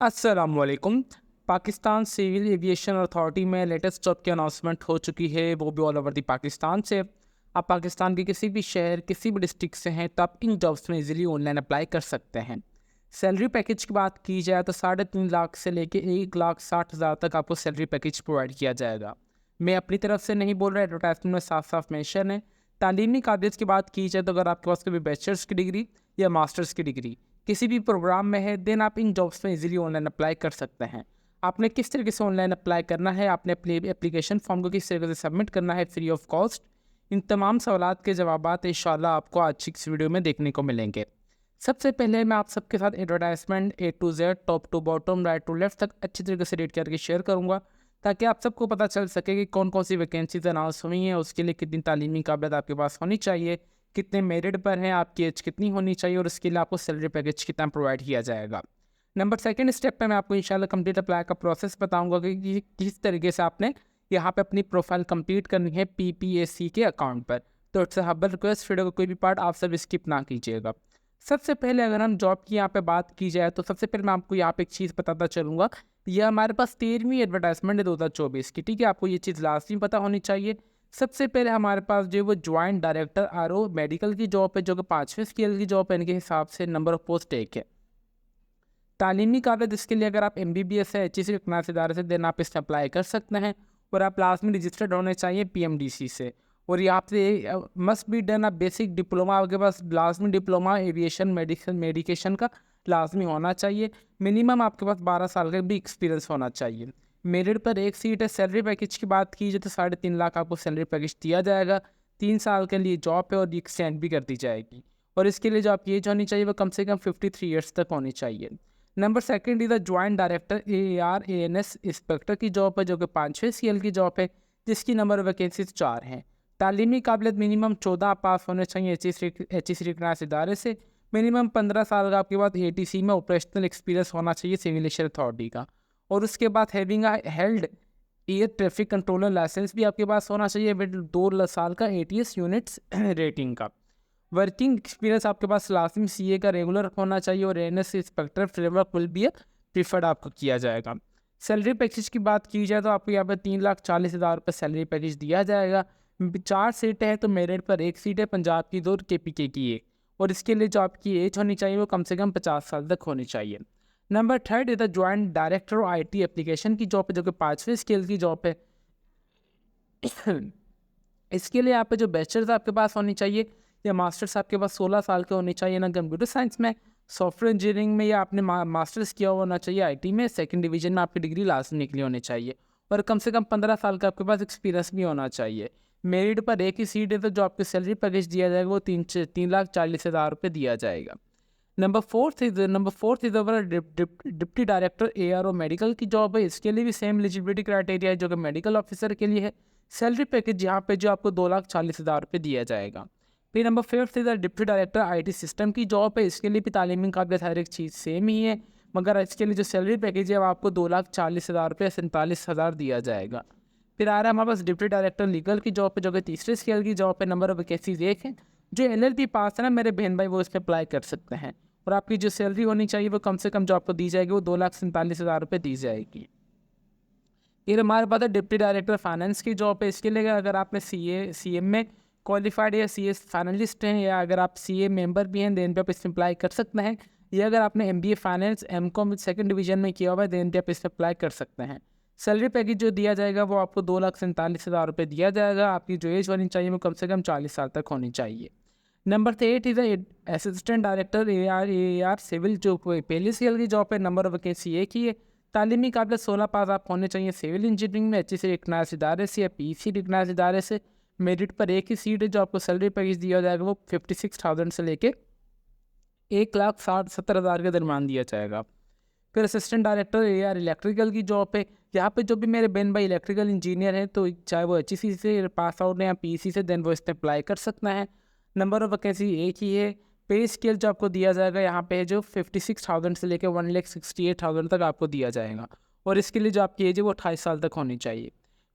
अस्सलामुअलैकुम। Pakistan civil aviation authority में latest job की अनाउंसमेंट हो चुकी है, वो भी ऑल ओवर दी पाकिस्तान से। आप पाकिस्तान के किसी भी शहर, किसी भी डिस्ट्रिक्ट से हैं तो आप इन जॉब्स में इजीली ऑनलाइन अप्लाई कर सकते हैं। सैलरी पैकेज की बात की जाए तो 3.5 लाख से लेके 1,60,000 तक आपको सैलरी पैकेज प्रोवाइड किया जाएगा। मैं अपनी तरफ से नहीं बोल रहा, एडवर्टाइजमेंट में साफ साफ मेंशन है। तालीमी काबिलियत की बात की जाए तो अगर आपके पास कभी बैचलर्स की डिग्री या मास्टर्स की डिग्री किसी भी प्रोग्राम में है, देन आप इन जॉब्स में इजीली ऑनलाइन अप्लाई कर सकते हैं। आपने किस तरीके से ऑनलाइन अप्लाई करना है, आपने अपने एप्लीकेशन फॉर्म को किस तरीके से सबमिट करना है फ्री ऑफ कॉस्ट, इन तमाम सवालात के जवाबात इंशाल्लाह आपको आज की इस वीडियो में देखने को मिलेंगे। सबसे पहले मैं आप सबके साथ advertisement A to Z, top to bottom, right to left तक अच्छी तरीके से रीड करके शेयर करूँगा, ताकि आप सबको पता चल सके कि कौन कौन सी वैकेंसीज अनाउंस हुई हैं, उसके लिए कितनी तालीमी काबिलियत आपके पास होनी चाहिए, कितने मेरिट पर हैं, आपकी एज कितनी होनी चाहिए और उसके लिए आपको सैलरी पैकेज कितना प्रोवाइड किया जाएगा। नंबर सेकंड स्टेप पे मैं आपको इंशाल्लाह कंप्लीट अप्लाई का प्रोसेस बताऊंगा कि किस तरीके से आपने यहाँ पे अपनी प्रोफाइल कंप्लीट करनी है PPAC के अकाउंट पर। तो इट्स हम्बल रिक्वेस्ट, वीडियो का कोई भी पार्ट आप सब स्किप ना कीजिएगा। सबसे पहले अगर हम जॉब की यहाँ पे बात की जाए तो सबसे पहले मैं आपको यहाँ पे एक चीज़ बताता चलूँगा। यह हमारे पास 13वीं एडवर्टाइजमेंट है 2024 की, ठीक है। आपको ये चीज़ लाजमी पता होनी चाहिए। सबसे पहले हमारे पास जो है वो ज्वाइंट डायरेक्टर RO मेडिकल की जॉब है, जो कि 5वें स्केल की जॉब है। इनके हिसाब से नंबर ऑफ पोस्ट एक है। तालीमी काबिलियत इसके लिए अगर आप MBBS है HEC रिकॉग्नाइज्ड इदारे से, देन आप इसमें अप्लाई कर सकते हैं। और आप लास्ट में रजिस्टर्ड होने चाहिए PMDC से। और यहाँ पे मस्ट बी डन, आप बेसिक डिप्लोमा, आपके पास लाजमी डिप्लोमा एविएशन मेडिकेशन का लाजमी होना चाहिए। मिनिमम आपके पास 12 साल का भी एक्सपीरियंस होना चाहिए। मेरिट पर एक सीट है। सैलरी पैकेज की बात की जाए तो 3.5 लाख आपको सैलरी पैकेज दिया जाएगा। 3 साल के लिए जॉब है और एक्सटेंड भी कर दी जाएगी। और इसके लिए जो आपकी एज होनी चाहिए वो कम से कम 53 ईयर्स तक होनी चाहिए। Number second is the joint director AAR-ANS inspector की जॉब है, जो कि 5वें CL की जॉब है, जिसकी नंबर वैकेंसीज 4 हैं। तालीमी काबिलियत मिनिमम 14 पास होने चाहिए HEC रिकॉग्नाइज्ड इदारे से। मिनिमम 15 साल का आपके पास ATC में ऑपरेशनल एक्सपीरियंस होना चाहिए सिविल एविएशन अथॉरिटी का। और उसके बाद having held air traffic controller licence भी आपके पास होना चाहिए विद 2 साल का ATS यूनिट्स रेटिंग का। वर्किंग एक्सपीरियंस आपके पास लाजमी CA का रेगुलर होना चाहिए और ANS inspector framework will be preferred आपको किया जाएगा। सैलरी पैकेज की बात की जाए तो आपको यहाँ पर 3,40,000 रुपये सैलरी पैकेज दिया जाएगा। 4 सीटें हैं तो मेरिट पर एक सीट है, पंजाब की 2 और KPK की एक। और इसके लिए जो आपकी एज होनी चाहिए वो कम से कम 50 साल तक होनी चाहिए। नंबर थर्ड इधर ज्वाइंट डायरेक्टर IT एप्लीकेशन की जॉब है, जो कि 5वें स्केल की जॉब है। इसके लिए यहाँ पे जो बैचलर्स आपके पास होनी चाहिए या मास्टर्स आपके पास 16 साल के होनी चाहिए ना, कंप्यूटर साइंस में, सॉफ्टवेयर इंजीनियरिंग में, या आपने मास्टर्स किया हुआ होना चाहिए IT में, सेकंड डिवीजन में आपकी डिग्री लास्ट निकली होनी चाहिए। और कम से कम 15 साल का आपके पास एक्सपीरियंस भी होना चाहिए। मेरिट पर एक ही सीट है तो जो आपको सैलरी पैकेज दिया जाएगा वो 3,40,000 रुपये दिया जाएगा। Number fourth is over deputy director ARO medical की जॉब है। इसके लिए भी सेम एलिजिबिलिटी क्राइटेरिया है जो कि मेडिकल ऑफिसर के लिए है। सैलरी पैकेज यहाँ पे जो आपको 2,40,000 रुपये दिया जाएगा। फिर नंबर फिफ्थ इधर डिप्टी डायरेक्टर IT सिस्टम की जॉब है। इसके लिए भी तालीमी काबिलियत हर एक चीज़ सेम ही है, मगर इसके लिए जो सैलरी पैकेज है वो आपको 2,40,000 रुपये 47,000 दिया जाएगा। फिर आ रहा है हमारे पास डिप्टी डायरेक्टर लीगल की जॉब है, जो कि तीसरे स्केल की जॉब है। नंबर ऑफ वैकेंसीज एक है। जो LLB पास है ना मेरे बहन भाई, वो इस पर अप्लाई कर सकते हैं। और आपकी जो सैलरी होनी चाहिए वो कम से कम जो आपको दी जाएगी वो 2,47,000 रुपये दी जाएगी। फिर हमारे पास है डिप्टी डायरेक्टर फाइनेंस की जॉब है। इसके लिए अगर आपने CM में क्वालिफाइड या CS फाइनलिस्ट हैं, या अगर आप CA मेंबर भी हैं, देन पे आप इसमें अप्लाई कर सकते हैं। या अगर आपने MBA finance MCOM second division में किया हुआ है, देन पे आप इसमें अप्लाई कर सकते हैं। सैलरी पैकेज जो दिया जाएगा वो आपको 2,47,000 रुपये दिया जाएगा। आपकी जो एज होनी चाहिए वो कम से कम 40 साल तक होनी चाहिए। Number 8 is assistant director AR civil, जो पहली स्केल की जॉब है। नंबर ऑफ वैकेंसी एक ही है। तालीमी काबिलियत 16 पास आप होने चाहिए सिविल इंजीनियरिंग में, HEC रिकॉग्नाइज्ड इदारे से या PEC रिकॉग्नाइज्ड इदारे से। मेरिट पर एक ही सीट है। जो आपको सैलरी पैकेज दिया जाएगा वो 56,000 से लेके 1,60,70,000 के दरमियान दिया जाएगा। फिर असिस्टेंट डायरेक्टर AR इलेक्ट्रिकल की जॉब है। यहाँ पे जो भी मेरे बहन भाई इलेक्ट्रिकल इंजीनियर हैं, तो चाहे वो HEC से पास आउट है या PEC से, देन वो इस पर अप्लाई कर सकते हैं। नंबर ऑफ वैकेंसी एक ही है। पे स्केल जो आपको दिया जाएगा यहाँ पे जो 56,000 से लेकर 1,68,000 तक आपको दिया जाएगा। और इसके लिए जो आपकी एज है वो 28 साल तक होनी चाहिए।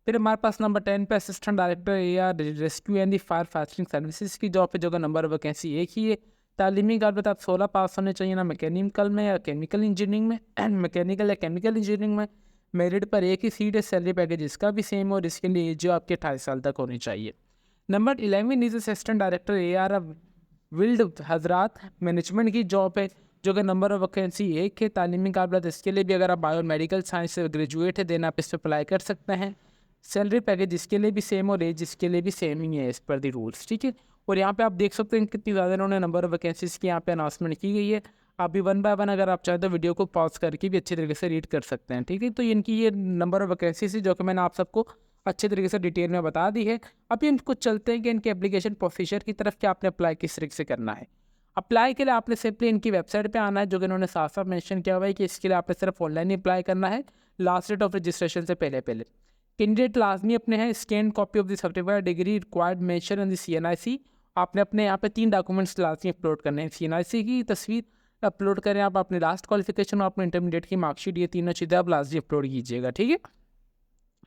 फिर हमारे पास नंबर 10 पे assistant director AR rescue and the fire fighting services की जॉब है, जो का नंबर ऑफ वैकेंसी एक ही है। तालीमी काबिलियत आप 16 पास होने चाहिए ना मैकेनिकल में या केमिकल इंजीनियरिंग में मैकेनिकल या केमिकल इंजीनियरिंग में। मेरिट पर एक ही सीट है, सैलरी पैकेज इसका भी सेम और इसके लिए एज जो आपके 28 साल तक होनी चाहिए। Number 11 is assistant director AR wild hazard management की जॉब है, जो कि नंबर ऑफ वैकेंसी एक है। तालीमी काबिलियत इसके लिए भी अगर आप बायो मेडिकल साइंस से ग्रेजुएट है देन आप इस पर अप्लाई कर सकते हैं। सैलरी पैकेज इसके लिए भी सेम और एज इसके लिए भी सेम ही है एज पर दी रूल्स, ठीक है। और यहाँ पे आप देख सकते हैं कितनी ज़्यादा इन्होंने नंबर ऑफ वैकेंसीज की यहाँ पे अनाउंसमेंट की गई है। आप भी वन बाय वन अगर आप चाहें तो वीडियो को पॉज करके भी अच्छी तरीके से रीड कर सकते हैं, ठीक है। तो इनकी ये नंबर ऑफ वैकेंसीज जो कि मैंने आप सबको अच्छे तरीके से डिटेल में बता दी है। अभी हम कुछ चलते हैं कि इनके एप्लीकेशन प्रोसीजर की तरफ कि आपने अप्लाई किस तरीके से करना है। अप्लाई के लिए आपने सिंपली इनकी वेबसाइट पे आना है, जो कि इन्होंने साफ साफ मेंशन किया हुआ है कि इसके लिए आपने सिर्फ ऑनलाइन ही अप्लाई करना है, लास्ट डेट ऑफ रजिस्ट्रेशन से पहले पहले। कैंडिडेट लाजमी अपने हैं scan copy of the certified degree required mention in the CNIC। आपने अपने यहाँ पे 3 डॉक्यूमेंट्स लाजमी अपलोड करने हैं। CNIC की तस्वीर अपलोड करें, आप अपने लास्ट क्वालिफिकेशन और अपने इंटरमीडिएट की मार्कशीट, ये तीनों चीज़ें आप लाजमी अपलोड कीजिएगा, ठीक है।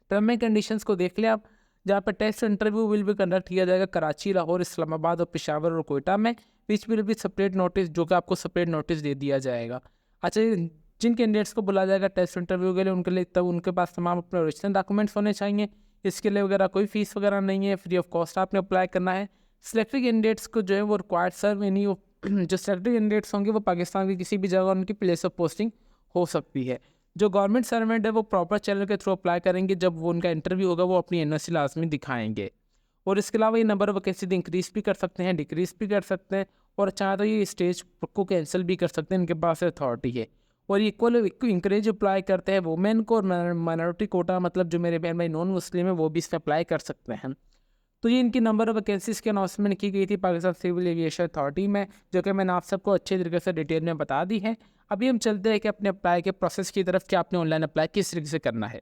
टर्म एंड कंडीशंस को देख लें आप, जहाँ पर टेस्ट इंटरव्यू विल भी कंडक्ट किया जाएगा कराची, लाहौर, इस्लामाबाद और पेशावर और कोयटा में, विच विल भी सेपरेट नोटिस, जो कि आपको सेपरेट नोटिस दे दिया जाएगा। अच्छा, जिन कैंडिडेट्स को बुलाया जाएगा टेस्ट इंटरव्यू के लिए, उनके लिए तब उनके पास तमाम अपने ओरिजिनल डॉक्यूमेंट्स होने चाहिए। इसके लिए वगैरह कोई फीस वगैरह नहीं है, फ्री ऑफ कॉस्ट आपने अप्लाई करना है। सिलेक्टेड कैंडिडेट्स को जो है वो रिक्वायर्ड सर्व एनी जो सिलेक्टेड कैंडिडेट्स होंगे वो पाकिस्तान की किसी भी जगह उनकी प्लेस ऑफ पोस्टिंग हो सकती है। जो गवर्नमेंट सर्वेंट है वो प्रॉपर चैनल के थ्रू अप्लाई करेंगे, जब वो उनका इंटरव्यू होगा वो अपनी NOC लाजमी दिखाएंगे। और इसके अलावा ये नंबर ऑफ वैकेंसी इंक्रीज भी कर सकते हैं, डिक्रीज भी कर सकते हैं, और चाहे तो ये स्टेज को कैंसिल भी कर सकते हैं, इनके पास अथॉरिटी है। और इक्वल इंकरेज अप्लाई करते हैं वुमेन को, और माइनॉरिटी कोटा मतलब जो मेरे बहन भाई नॉन मुस्लिम है वो भी इसमें अप्लाई कर सकते हैं। तो ये इनकी नंबर ऑफ वैकेंसीज़ की अनाउंसमेंट की गई थी पाकिस्तान सिविल एविएशन अथॉरिटी में, जो कि मैंने आप सबको अच्छे तरीके से डिटेल में बता दी है। अभी हम चलते हैं कि अपने अप्लाई के प्रोसेस की तरफ कि आपने ऑनलाइन अप्लाई किस तरीके से करना है।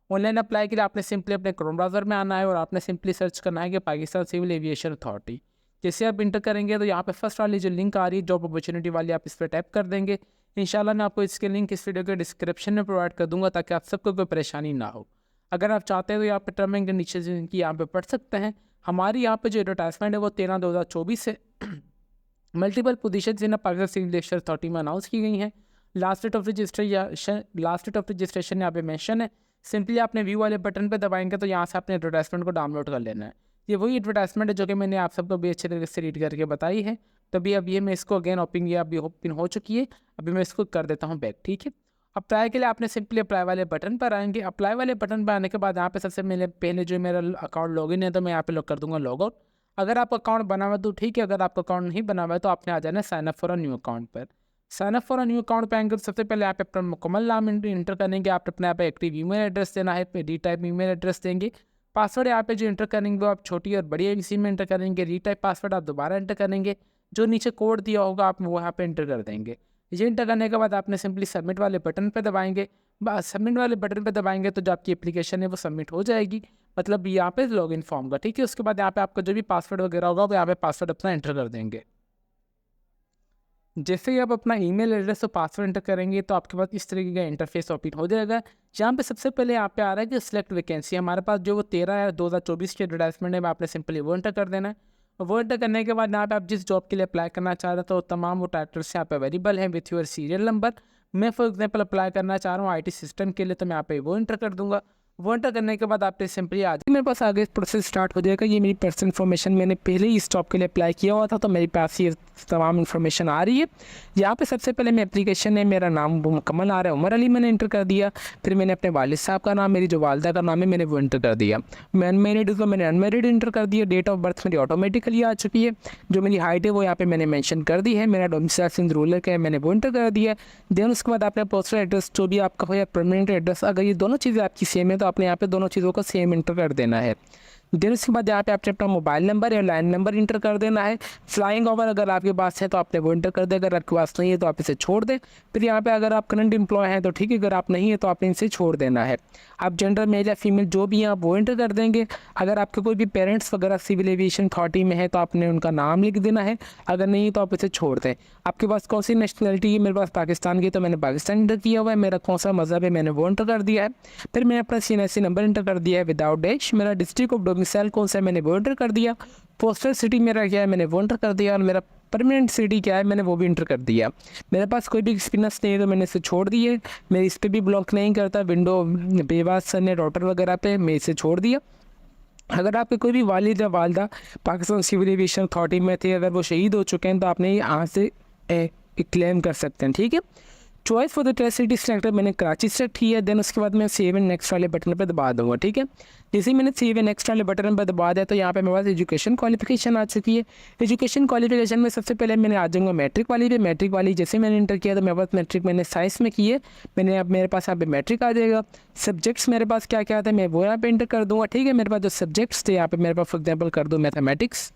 ऑनलाइन अप्लाई के लिए आपने सिंपली अपने क्रोम ब्राउज़र में आना है और आपने सिंपली सर्च करना है कि पाकिस्तान सिविल एविएशन अथॉरिटी। जैसे आप इंटर करेंगे तो यहाँ पे फर्स्ट वाली जो लिंक आ रही है जॉब अपॉर्चुनिटी वाली, आप इस पर टैप कर देंगे। इंशाल्लाह मैं आपको इसके लिंक इस वीडियो के डिस्क्रिप्शन में प्रोवाइड कर दूंगा ताकि आप सबको कोई परेशानी ना हो। अगर आप चाहते हैं तो यहाँ पे टर्म एंड कंडीशंस की यहाँ पे पढ़ सकते हैं। हमारी यहाँ पे जो एडवर्टाइजमेंट है वो 13/2024 से multiple position in Pakistan civil aviation authority में अनाउंस की गई हैं। लास्ट डेट ऑफ रजिस्ट्रेशन यहाँ पे मेंशन है। सिंपली आपने व्यू वाले बटन पे दबाएंगे तो यहाँ से अपने एडवर्टाइजमेंट को डाउनलोड कर लेना है। ये वही एडवर्टाइजमेंट है जो कि मैंने आप सबको भी अच्छे तरीके से रीड करके बताई है। तभी अब ये मैं इसको अगेन ओपन, ये अभी ओपन हो चुकी है, अभी मैं इसको कर देता हूँ बैक, ठीक है। अप्लाई के लिए आपने सिंपली अप्लाई वाले बटन पर आएंगे। अप्लाई वाले बटन पर आने के बाद यहाँ पे सबसे पहले जो मेरा अकाउंट लॉगिन है तो मैं यहाँ पे कर दूंगा लॉग आउट। अगर आपका अकाउंट बना हुआ है तो ठीक है, अगर आपका अकाउंट नहीं बना हुआ है तो आपने आ जाना है sign up for a new account पर। Sign up for a new account पे आएंगे तो सबसे पहले आप अपना मुकम्मल नाम इंटर करेंगे, आप अपने यहाँ पे एक्टिव ईमेल एड्रेस देना है, रीटाइप ईमेल एड्रेस देंगे। पासवर्ड यहाँ पे जो इंटर करेंगे वो आप छोटी और बड़ी ABC में इंटर करेंगे। रीटाइप पासवर्ड आप दोबारा इंटर करेंगे, जो नीचे कोड दिया होगा आप वो यहाँ पे इंटर कर देंगे। ये इंटर करने के बाद आपने सिंपली सबमिट वाले बटन पे दबाएंगे। बस सबमिट वाले बटन पे दबाएंगे तो जो आपकी एप्लीकेशन है वो सबमिट हो जाएगी, मतलब यहाँ पे लॉगिन फॉर्म का, ठीक है। उसके बाद यहाँ पे आपका जो भी पासवर्ड वगैरह होगा वो यहाँ पे पासवर्ड अपना इंटर कर देंगे। जैसे ही आप अपना ईमेल एड्रेस और पासवर्ड इंटर करेंगे तो आपके पास इस तरीके का इंटरफेस ओपन हो जाएगा। जहाँ पे सबसे पहले यहाँ पे आ रहा है कि सिलेक्ट वैकेंसी, हमारे पास जो वो 13/2024 की एडवर्टाइजमेंट है आपने सिंपली वो इंटर कर देना है। वो इंटर करने के बाद यहाँ पे आप जिस जॉब के लिए अप्लाई करना चाह रहे हो तो तमाम वो टाइटल्स यहाँ पे अवेलेबल हैं विथ योर सीरियल नंबर। मैं फॉर एग्जांपल अप्लाई करना चाह रहा हूँ IT सिस्टम के लिए, तो मैं यहाँ पे वो इंटर कर दूंगा। वो इंटर करने के बाद आपने सिंपली आ जाए, मेरे पास आगे प्रोसेस स्टार्ट हो जाएगा। ये मेरी पर्सनल इन्फॉर्मेशन मैंने पहले ही इस जॉब के लिए अप्लाई किया हुआ था तो मेरे पास ये तमाम इन्फॉर्मेशन आ रही है। यहाँ पे सबसे पहले मैं एप्लीकेशन है, मेरा नाम वो मुकम्मल आ रहा है, उमर अली मैंने इंटर कर दिया। फिर मैंने अपने वालिद साहब का नाम, मेरी जो वालदा का नाम है मैंने वो इंटर कर दिया। मैं अनमेरिड हूँ तो मैंने अनमेरिड इंटर कर दिया। डेट ऑफ बर्थ मेरी ऑटोमेटिकली आ चुकी है। जो मेरी हाइट है वो यहाँ पे मैंने मेंशन कर दी है। मेरा डोमिसाइल सिंध रूरल का है, मैंने वो इंटर कर दिया। देन उसके बाद आपने पोस्टल एड्रेस जो भी आपका हो या परमानेंट एड्रेस, अगर ये दोनों चीज़ें आपकी सेम है तो आपने यहाँ पे दोनों चीज़ों को सेम इंटर कर देना है। देन उसके बाद यहाँ पे आपने अपना मोबाइल नंबर या लैंड नंबर इंटर कर देना है। फ्लाइंग ओवर अगर आपके पास है तो आपने वो इंटर कर दें, अगर आपके पास नहीं है तो आप इसे छोड़ दें। फिर यहाँ पे अगर आप करंट एम्प्लॉय हैं तो ठीक है, अगर आप नहीं है तो आपने इसे छोड़ देना है। आप जेंडर मेल या फीमेल जो भी हैं आप वो इंटर कर देंगे। अगर आपके कोई भी पेरेंट्स वगैरह सिविल एविएशन अथॉरिटी में है तो आपने उनका नाम लिख देना है, अगर नहीं तो आप इसे छोड़ दें। आपके पास कौन सी नेशनलिटी है, मेरे पास पाकिस्तान की तो मैंने पाकिस्तान इंटर किया हुआ है। मेरा कौन सा मज़हब है मैंने वो इंटर कर दिया है। फिर मैंने अपना CNIC नंबर इंटर कर दिया है विदाउट डैश। मेरा डिस्ट्रिक्ट ऑफ डोमिसाइल कौन सा है मैंने वो इंटर कर दिया। पोस्टल सिटी मेरा क्या है मैंने वो इंटर कर दिया। और मेरा परमानेंट सिटी क्या है मैंने वो भी इंटर कर दिया। मेरे पास कोई भी एक्सपीरियंस नहीं है तो मैंने इसे छोड़ दिए। मैं इस पर भी ब्लॉक नहीं करता, विंडो बेवास सर ने राउटर वगैरह पे मैं इसे छोड़ दिया। अगर आपके कोई भी वालिद या वालदा पाकिस्तान सिविल एविएशन अथॉरिटी में थे, अगर वो शहीद हो चुके हैं तो आपने यहाँ से क्लेम कर सकते हैं। ठीक है, choice for the test city selector मैंने कराची सेलेक्ट किया। देन उसके बाद मैं सेव एंड नेक्स्ट वाले बटन पर दबा दूंगा। ठीक है, जैसे ही मैंने सेव एंड नेक्स्ट वाले बटन पर दबा दिया तो यहाँ पे मेरे पास एजुकेशन क्वालिफिकेशन आ चुकी है। एजुकेशन क्वालिफिकेशन में सबसे पहले मैंने आ जाऊँगा मैट्रिक वाली पे। मैट्रिक वाली जैसे मैंने इंटर किया तो मेरे पास मैट्रिक मैंने साइंस में की है, मैंने अब मेरे पास यहाँ पे मैट्रिक आ जाएगा। सब्जेक्ट्स मेरे पास क्या क्या था मैं वो यहाँ पे इंटर कर दूँगा। ठीक है, मेरे पास जो सब्जेक्ट्स थे यहाँ पे मेरे पास फॉर एग्जाम्पल कर दूँ मैथमेटिक्स।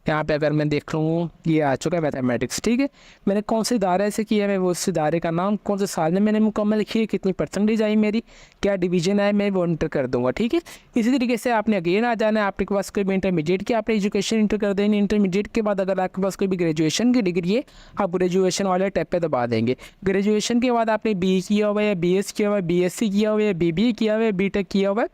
यहाँ पे अगर मैं देख लूँ ये आ चुका है मैथमेटिक्स। ठीक है, मैंने कौन से इदारे से किया है, मैं वो उस इदारे का नाम, कौन से साल में मैंने मुकम्मल की है, कितनी परसेंटेज आई मेरी, क्या डिवीजन है, मैं वो इंटर कर दूँगा। ठीक है, इसी तरीके से आपने अगेन आ जाना है। आपके पास कोई भी इंटरमीडिएट की आपने एजुकेशन इंटर कर देनी। इंटरमीडिएट के बाद अगर आपके पास कोई भी ग्रेजुएशन की डिग्री है आप ग्रेजुएशन वाले टैब पे दबा देंगे। ग्रेजुएशन के बाद आपने BE किया हुआ है, BS किया हुआ है, BSc किया हुआ है, BBA किया हुआ है, BTech किया हुआ है,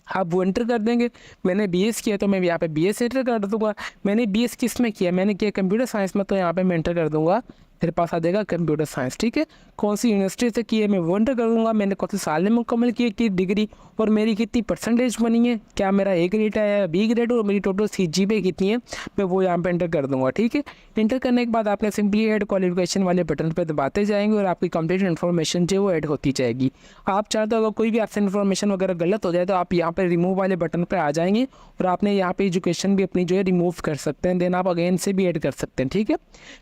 आप वो एंटर कर देंगे। मैंने BS किया तो मैं यहाँ पे BS एंटर कर दूँगा। मैंने BS किस में किया, मैंने किया कंप्यूटर साइंस में, तो यहाँ पे मैं एंटर कर दूँगा, मेरे पास आ जाएगा कंप्यूटर साइंस। ठीक है, कौन सी यूनिवर्सिटी से किया मैं वो एंटर कर दूँगा, मैंने कौन से साल में मुकम्मल किया की डिग्री, और मेरी कितनी परसेंटेज बनी है, क्या मेरा A ग्रेड है या B ग्रेड, और मेरी टोटल CGPA कितनी है, मैं वो यहाँ पे एंटर कर दूँगा। ठीक है, एंटर करने के बाद आपने सिंपली ऐड क्वालिफिकेशन वाले बटन पर दबाते जाएंगे और आपकी कंप्लीट इन्फॉर्मेशन जो वो ऐड होती जाएगी। आप चाहते हो अगर कोई भी आपसे इन्फॉर्मेशन वगैरह गलत हो जाए तो आप यहाँ पर रिमूव वाले बटन पर आ जाएंगे और आपने यहाँ पे एजुकेशन भी अपनी जो है रिमूव कर सकते हैं। देन आप अगेन से भी ऐड कर सकते हैं। ठीक है,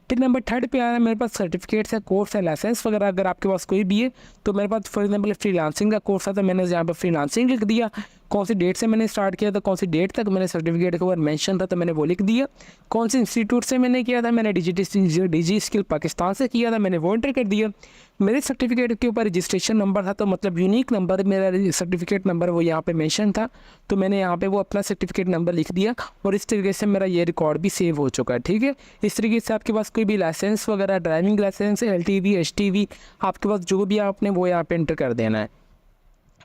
फिर नंबर 3 पे आ रहा है मेरे पास सर्टिफिकेट्स है, कोर्स है, लाइसेंस वगैरह अगर आपके पास कोई भी है। तो मेरे पास फॉर एग्जाम्पल फ्रीलांसिंग का कोर्स है तो मैंने यहाँ पर फ्रीलांसिंग लिख दिया। कौन सी डेट से मैंने स्टार्ट किया था, कौन सी डेट तक मैंने सर्टिफिकेट के ऊपर मेंशन था तो मैंने वो लिख दिया। कौन से इंस्टीट्यूट से मैंने किया था, मैंने डिजी स्किल पाकिस्तान से किया था, मैंने वो एंटर कर दिया। मेरे सर्टिफिकेट के ऊपर रजिस्ट्रेशन नंबर था तो मतलब यूनिक नंबर मेरा सर्टिफिकेट नंबर वो यहाँ पे मेंशन था, तो मैंने यहाँ पे वो अपना सर्टिफिकेट नंबर लिख दिया और इस तरीके से मेरा ये रिकॉर्ड भी सेव हो चुका है। ठीक है, इस तरीके से आपके पास कोई भी लाइसेंस वगैरह, ड्राइविंग लाइसेंस, LTV, HTV, आपके पास जो भी आपने वो यहाँ पे एंटर कर देना है।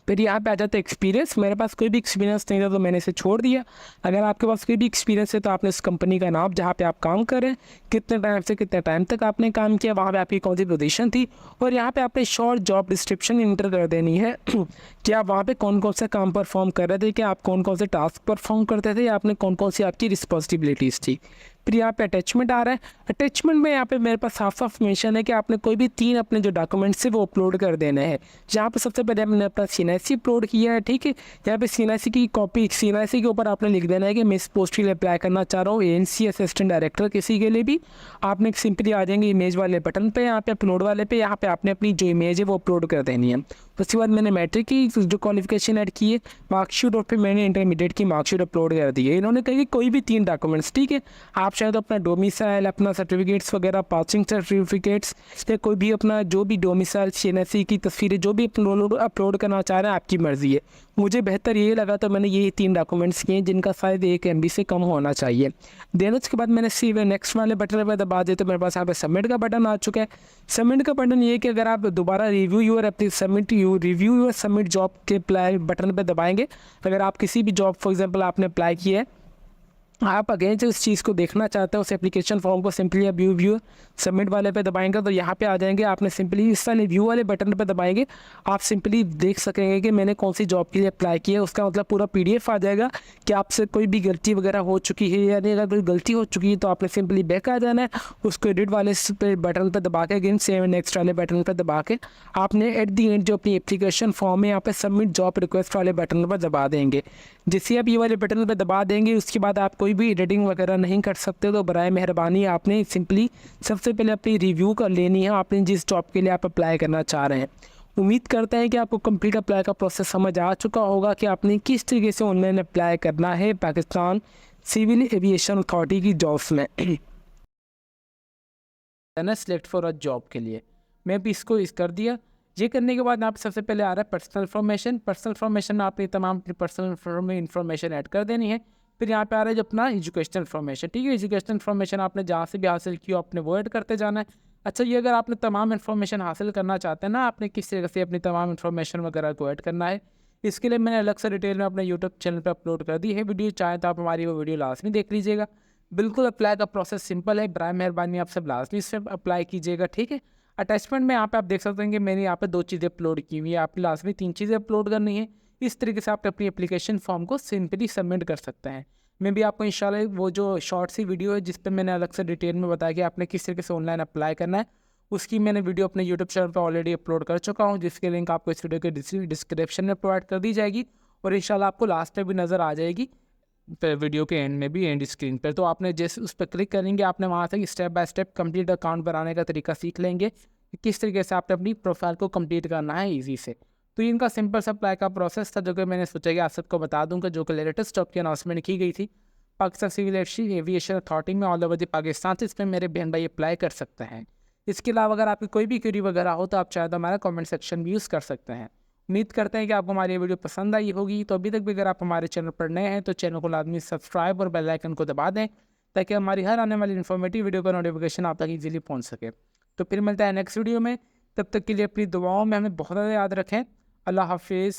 फिर यहाँ पे आ जाता है एक्सपीरियंस। मेरे पास कोई भी एक्सपीरियंस नहीं था तो मैंने इसे छोड़ दिया। अगर आपके पास कोई भी एक्सपीरियंस है तो आपने उस कंपनी का नाम, जहाँ पे आप काम करें, कितने टाइम से कितने टाइम तक आपने काम किया, वहाँ पे आपकी कौन सी पोजीशन थी, और यहाँ पे आपने शॉर्ट जॉब डिस्क्रिप्शन इंटर कर देनी है कि आप वहाँ पे कौन कौन से काम परफॉर्म कर रहे थे, कि आप कौन कौन से टास्क परफॉर्म करते थे, या आपने कौन कौन सी आपकी रिस्पॉन्सिबिलिटीज़ थी। फिर यहाँ पे अटैचमेंट आ रहा है। अटैचमेंट में यहाँ पे मेरे पास साफ साफ मेंशन है कि आपने कोई भी 3 अपने जो डॉक्यूमेंट्स है वो अपलोड कर देने हैं। जहाँ पे सबसे पहले मैंने अपना CNIC अपलोड किया है। ठीक है, यहाँ पे CNIC की कॉपी, CNIC के ऊपर आपने लिख देना है कि मैं इस पोस्ट के लिए अप्लाई करना चाह रहा हूँ, ANC असिस्टेंट डायरेक्टर किसी के लिए भी। आपने सिंपली आ जाएंगे इमेज वाले बटन पे, यहाँ पे अपलोड वाले पे, यहाँ पे आपने अपनी जो इमेज है वो अपलोड कर देनी है। उसके बाद मैंने मैट्रिक की जो क्वालिफिकेशन ऐड की है, मार्कशीट, और फिर मैंने इंटरमीडिएट की मार्कशीट अपलोड कर दी है। इन्होंने कहा कि कोई भी 3 डॉक्यूमेंट्स। ठीक है, आप शायद अपना डोमिसाइल, अपना सर्टिफिकेट्स वगैरह, पासिंग सर्टिफिकेट्स, या कोई भी अपना जो भी डोमिसाइल, CNIC की तस्वीरें जो भी अपलोड करना चाह रहे हैं, आपकी मर्ज़ी है। मुझे बेहतर ये लगा तो मैंने ये 3 डॉक्यूमेंट्स किए जिनका साइज 1 MB से कम होना चाहिए। देन उसके बाद मैंने सेव नेक्स्ट वाले बटन पर दबा दिया तो मेरे पास यहाँ पे सबमिट का बटन आ चुका है। सबमिट का बटन ये है कि अगर आप दोबारा रिव्यू योर सबमिट जॉब के अप्लाई बटन पर दबाएंगे, अगर आप किसी भी जॉब फॉर एग्जाम्पल आपने अप्लाई किया है, आप अगेन जो इस चीज़ को देखना चाहते हैं उस एप्लीकेशन फॉर्म को सिंपली आप व्यू सबमिट वाले पे दबाएंगे तो यहाँ पे आ जाएंगे। आपने सिंपली इस वाले व्यू वाले बटन पे दबाएंगे, आप सिंपली देख सकेंगे कि मैंने कौन सी जॉब के लिए अप्लाई किया है। उसका मतलब पूरा PDF आ जाएगा कि आपसे कोई भी गलती वगैरह हो चुकी है, यानी अगर कोई गलती हो चुकी है तो आपने सिंपली बैक आ जाना है, उसको एडिट वाले बटन पर दबा के अगेन सेव नेक्स्ट वाले बटन पर दबा के आपने एट दी एंड जो अपनी एप्लीकेशन फॉर्म है यहाँ पे सबमिट जॉब रिक्वेस्ट वाले बटन पर दबा देंगे। जिससे आप ये वाले बटन पर दबा देंगे उसके बाद आप कोई भी एडिटिंग वगैरह नहीं कर सकते। तो बराए मेहरबानी आपने सिंपली सबसे पहले अपनी रिव्यू कर लेनी है आपने जिस जॉब के लिए आप अप्लाई करना चाह रहे हैं। उम्मीद करते हैं कि आपको कंप्लीट अप्लाई का प्रोसेस समझ आ चुका होगा कि आपने किस तरीके से ऑनलाइन अप्लाई करना है पाकिस्तान सिविल एविएशन अथॉरिटी की जॉब्स में सेलेक्ट फॉर अ जॉब के लिए। मैं भी इसको कर दिया। ये करने के बाद आप सबसे पहले आ रहा है पर्सनल इन्फॉर्मेशन। पर्सनल इन्फॉर्मेशन में आपने तमाम अपनी पर्सनल इन्फॉर्मेशन ऐड कर देनी है। फिर यहाँ पे आ रहा है जो अपना एजुकेशनल इन्फॉर्मेशन। ठीक है, एजुकेशनल इन्फॉर्मेशन आपने जहाँ से भी हासिल की हो आपने वो ऐड करते जाना है। अच्छा, ये अगर आपने तमाम इन्फॉर्मेशन हासिल करना चाहते हैं ना, आपने किस तरह से अपनी तमाम इन्फॉर्मेशन वगैरह को ऐड करना है, इसके लिए मैंने अलग से डिटेल में अपने यूट्यूब चैनल पर अपलोड कर दी है वीडियो। चाहे तो आप हमारी वो वीडियो लास्ट में देख लीजिएगा। बिल्कुल अप्लाई का प्रोसेस सिंपल है, बराए मेहरबानी आप सब लाजमी इस पर अप्लाई कीजिएगा, ठीक है। अटैचमेंट में यहाँ पे आप देख सकते हैं कि मैंने यहाँ पे 2 चीज़ें अपलोड की हुई है, आपकी लाजमी 3 चीज़ें अपलोड करनी है। इस तरीके से आप अपनी एप्लीकेशन फॉर्म को सिंपली सबमिट कर सकते हैं। मैं भी आपको इंशाल्लाह वो जो शॉर्ट सी वीडियो है जिस पे मैंने अलग से डिटेल में बताया कि आपने किस तरीके से ऑनलाइन अप्लाई करना है, उसकी मैंने वीडियो अपने यूट्यूब चैनल पर ऑलरेडी अपलोड कर चुका हूँ, जिसकी लिंक आपको इस वीडियो के डिस्क्रिप्शन में प्रोवाइड कर दी जाएगी और इंशाल्लाह आपको लास्ट में भी नज़र आ जाएगी, वीडियो के एंड में भी, एंड स्क्रीन पर। तो आपने जैसे उस पर क्लिक करेंगे, आपने वहाँ से step by step complete account बनाने का तरीका सीख लेंगे कि किस तरीके से आपने अपनी प्रोफाइल को कंप्लीट करना है ईजी से। तो इनका सिंपल सा अप्लाई का प्रोसेस था जो कि मैंने सोचा कि आप सबको बता दूंगा, जो कि लेटेस्ट जॉब की अनाउंसमेंट की गई थी पाकिस्तान सिविल एविएशन अथॉरिटी में ऑल ओवर द पाकिस्तान से। इसमें मेरे बहन भाई अप्लाई कर सकते हैं। इसके अलावा अगर आपकी कोई भी क्वेरी वगैरह हो तो आप चाहे तो हमारा कमेंट सेक्शन भी यूज़ कर सकते हैं। उम्मीद करते हैं कि आपको हमारी ये वीडियो पसंद आई होगी। तो अभी तक भी अगर आप हमारे चैनल पर नए हैं तो चैनल को लाजमी सब्सक्राइब और बेल आइकन को दबा दें, ताकि हमारी हर आने वाली इन्फॉर्मेटिव वीडियो का नोटिफिकेशन आप तक ईजिली पहुंच सके। तो फिर मिलता है नेक्स्ट वीडियो में, तब तक के लिए अपनी दुआओं में हमें बहुत ज़्यादा याद रखें। अल्लाह हाफिज़।